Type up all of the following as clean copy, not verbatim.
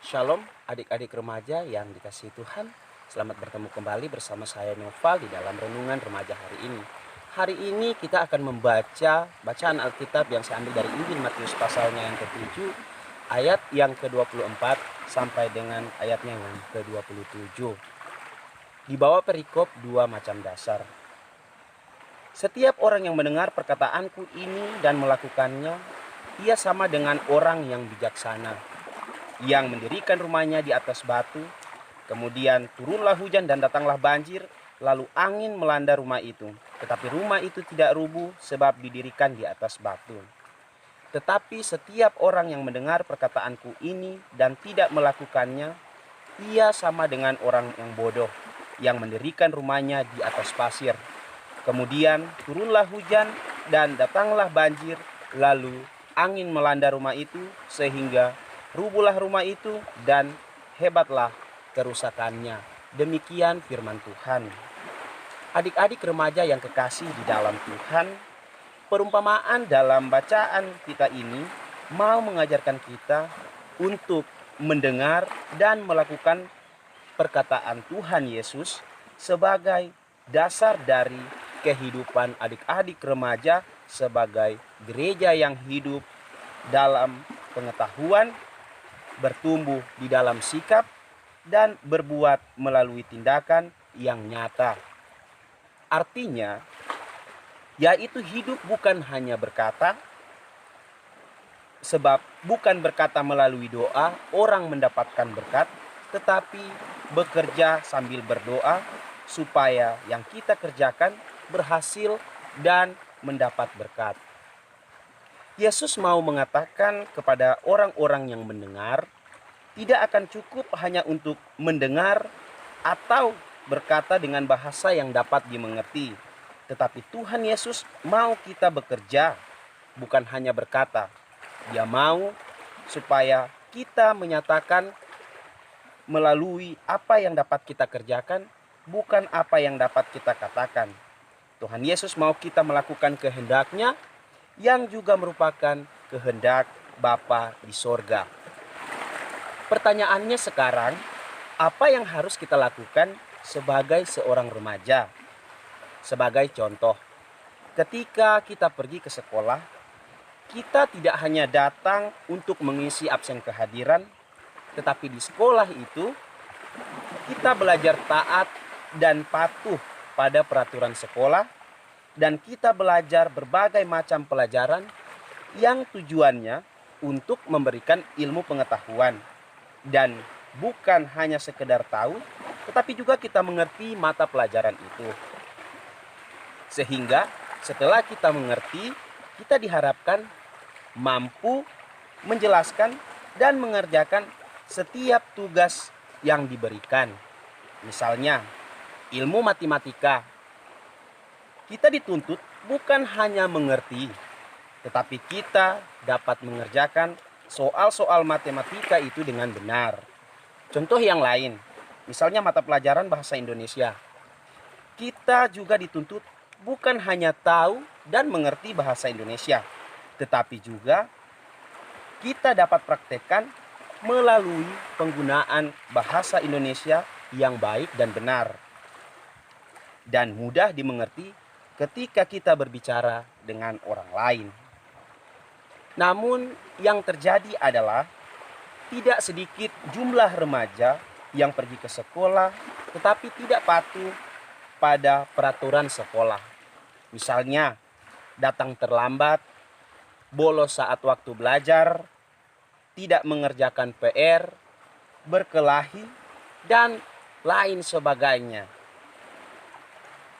Shalom adik-adik remaja yang dikasihi Tuhan. Selamat bertemu kembali bersama saya Noval di dalam Renungan Remaja hari ini. Hari ini kita akan membaca bacaan Alkitab yang saya ambil dari Injil Matius pasalnya yang ke-7 ayat yang ke-24 sampai dengan ayatnya yang ke-27. Di bawah perikop dua macam dasar. Setiap orang yang mendengar perkataanku ini dan melakukannya, ia sama dengan orang yang bijaksana, yang mendirikan rumahnya di atas batu. Kemudian turunlah hujan dan datanglah banjir, lalu angin melanda rumah itu. Tetapi rumah itu tidak rubuh sebab didirikan di atas batu. Tetapi setiap orang yang mendengar perkataanku ini dan tidak melakukannya, ia sama dengan orang yang bodoh, yang mendirikan rumahnya di atas pasir. Kemudian turunlah hujan dan datanglah banjir, lalu angin melanda rumah itu sehingga rubuhlah rumah itu dan hebatlah kerusakannya. Demikian firman Tuhan. Adik-adik remaja yang kekasih di dalam Tuhan, perumpamaan dalam bacaan kita ini mau mengajarkan kita untuk mendengar dan melakukan perkataan Tuhan Yesus sebagai dasar dari kehidupan adik-adik remaja sebagai gereja yang hidup dalam pengetahuan, bertumbuh di dalam sikap, dan berbuat melalui tindakan yang nyata. Artinya, yaitu hidup bukan hanya berkata, sebab bukan berkata melalui doa orang mendapatkan berkat, tetapi bekerja sambil berdoa supaya yang kita kerjakan berhasil dan mendapat berkat. Yesus mau mengatakan kepada orang-orang yang mendengar, tidak akan cukup hanya untuk mendengar atau berkata dengan bahasa yang dapat dimengerti. Tetapi Tuhan Yesus mau kita bekerja, bukan hanya berkata. Dia mau supaya kita menyatakan melalui apa yang dapat kita kerjakan, bukan apa yang dapat kita katakan. Tuhan Yesus mau kita melakukan kehendak-Nya yang juga merupakan kehendak Bapa di sorga. Pertanyaannya sekarang, apa yang harus kita lakukan sebagai seorang remaja? Sebagai contoh, ketika kita pergi ke sekolah, kita tidak hanya datang untuk mengisi absen kehadiran, tetapi di sekolah itu kita belajar taat dan patuh pada peraturan sekolah, dan kita belajar berbagai macam pelajaran yang tujuannya untuk memberikan ilmu pengetahuan. Dan bukan hanya sekedar tahu, tetapi juga kita mengerti mata pelajaran itu. Sehingga setelah kita mengerti, kita diharapkan mampu menjelaskan dan mengerjakan setiap tugas yang diberikan. Misalnya, ilmu matematika. Kita dituntut bukan hanya mengerti, tetapi kita dapat mengerjakan soal-soal matematika itu dengan benar. Contoh yang lain, misalnya mata pelajaran bahasa Indonesia. Kita juga dituntut bukan hanya tahu dan mengerti bahasa Indonesia, tetapi juga kita dapat praktekkan melalui penggunaan bahasa Indonesia yang baik dan benar dan mudah dimengerti ketika kita berbicara dengan orang lain. Namun yang terjadi adalah tidak sedikit jumlah remaja yang pergi ke sekolah tetapi tidak patuh pada peraturan sekolah. Misalnya datang terlambat, bolos saat waktu belajar, tidak mengerjakan PR, berkelahi, dan lain sebagainya.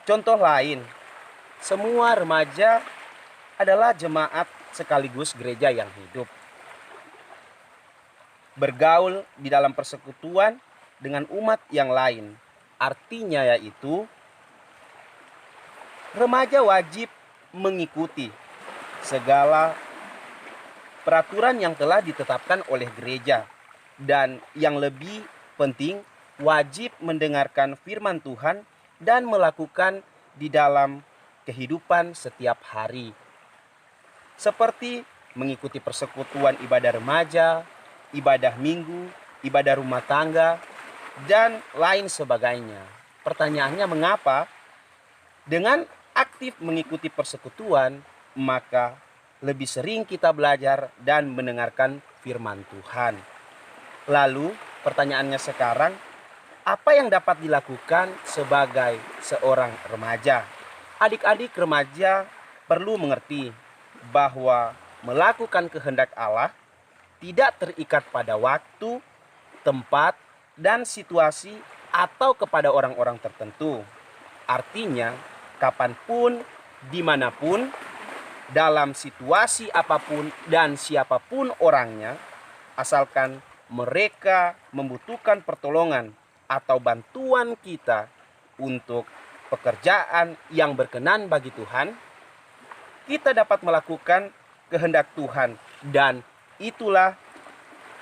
Contoh lain, semua remaja adalah jemaat sekaligus gereja yang hidup. Bergaul di dalam persekutuan dengan umat yang lain. Artinya yaitu, remaja wajib mengikuti segala peraturan yang telah ditetapkan oleh gereja. Dan yang lebih penting, wajib mendengarkan firman Tuhan dan melakukan di dalam kehidupan setiap hari. Seperti mengikuti persekutuan ibadah remaja, ibadah minggu, ibadah rumah tangga, dan lain sebagainya. Pertanyaannya mengapa? Dengan aktif mengikuti persekutuan, maka lebih sering kita belajar dan mendengarkan firman Tuhan. Lalu pertanyaannya sekarang, apa yang dapat dilakukan sebagai seorang remaja? Adik-adik remaja perlu mengerti bahwa melakukan kehendak Allah tidak terikat pada waktu, tempat, dan situasi atau kepada orang-orang tertentu. Artinya, kapanpun, dimanapun, dalam situasi apapun dan siapapun orangnya, asalkan mereka membutuhkan pertolongan atau bantuan kita untuk pekerjaan yang berkenan bagi Tuhan, kita dapat melakukan kehendak Tuhan, dan itulah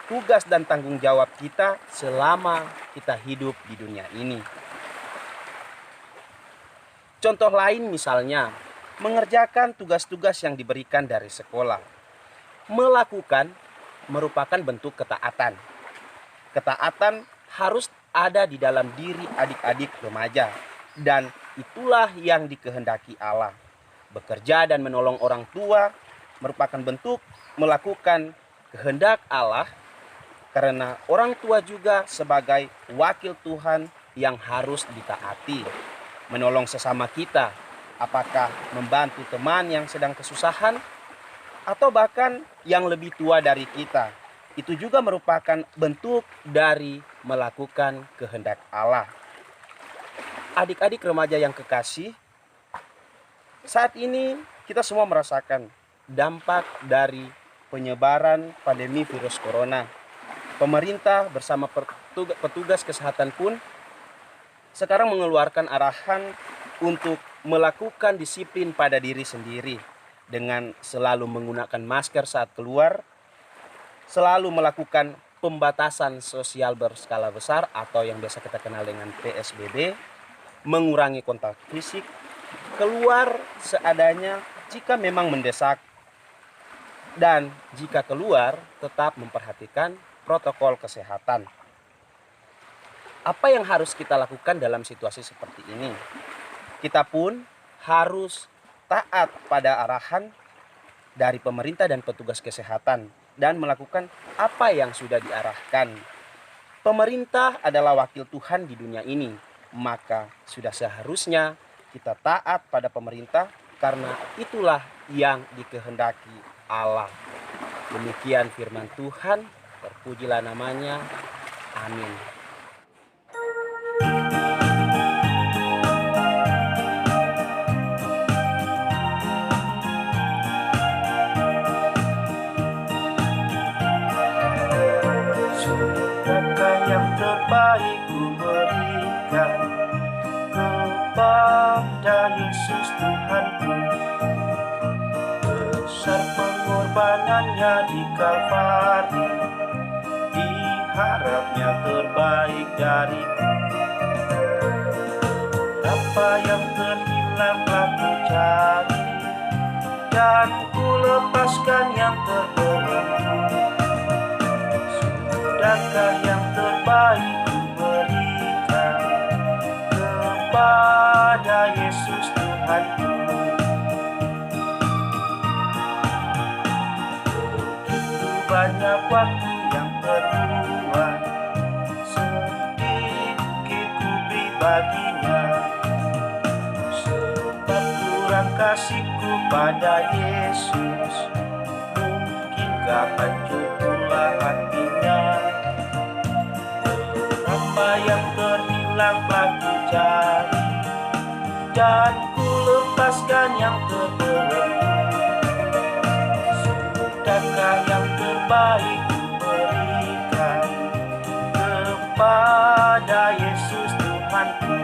tugas dan tanggung jawab kita selama kita hidup di dunia ini. Contoh lain misalnya, mengerjakan tugas-tugas yang diberikan dari sekolah. Melakukan merupakan bentuk ketaatan. Ketaatan harus ada di dalam diri adik-adik remaja, dan itulah yang dikehendaki Allah. Bekerja dan menolong orang tua merupakan bentuk melakukan kehendak Allah, karena orang tua juga sebagai wakil Tuhan yang harus ditaati. Menolong sesama kita, apakah membantu teman yang sedang kesusahan atau bahkan yang lebih tua dari kita, itu juga merupakan bentuk dari melakukan kehendak Allah. Adik-adik remaja yang kekasih, saat ini kita semua merasakan dampak dari penyebaran pandemi virus corona. Pemerintah bersama petugas kesehatan pun sekarang mengeluarkan arahan untuk melakukan disiplin pada diri sendiri dengan selalu menggunakan masker saat keluar, selalu melakukan pembatasan sosial berskala besar atau yang biasa kita kenal dengan PSBB, mengurangi kontak fisik, keluar seadanya jika memang mendesak, dan jika keluar tetap memperhatikan protokol kesehatan. Apa yang harus kita lakukan dalam situasi seperti ini? Kita pun harus taat pada arahan dari pemerintah dan petugas kesehatan dan melakukan apa yang sudah diarahkan. Pemerintah adalah wakil Tuhan di dunia ini, maka sudah seharusnya kita taat pada pemerintah karena itulah yang dikehendaki Allah. Demikian firman Tuhan. Terpujilah namanya. Amin. Sudahkah yang terbaik ku berikan kepada Yesus Tuhanku? Besar pengorbanannya di Kalvari, diharapnya terbaik dariku. Apa yang terhilang telah ku cari, dan ku lepaskan yang terbelenggu. Sudahkah yang terbaik ku berikan kepada Yesus Tuhanku? Begitu banyak waktu yang terbuang, sedikit ku beri baginya. Sebab kurang kasihku pada Yesus, mungkinkah hancur pula hatinya. Berapa yang terhilang telah ku cari, dan ku lepaskan yang terbelenggu. Sudahkah yang terbaik ku berikan kepada Yesus Tuhanku?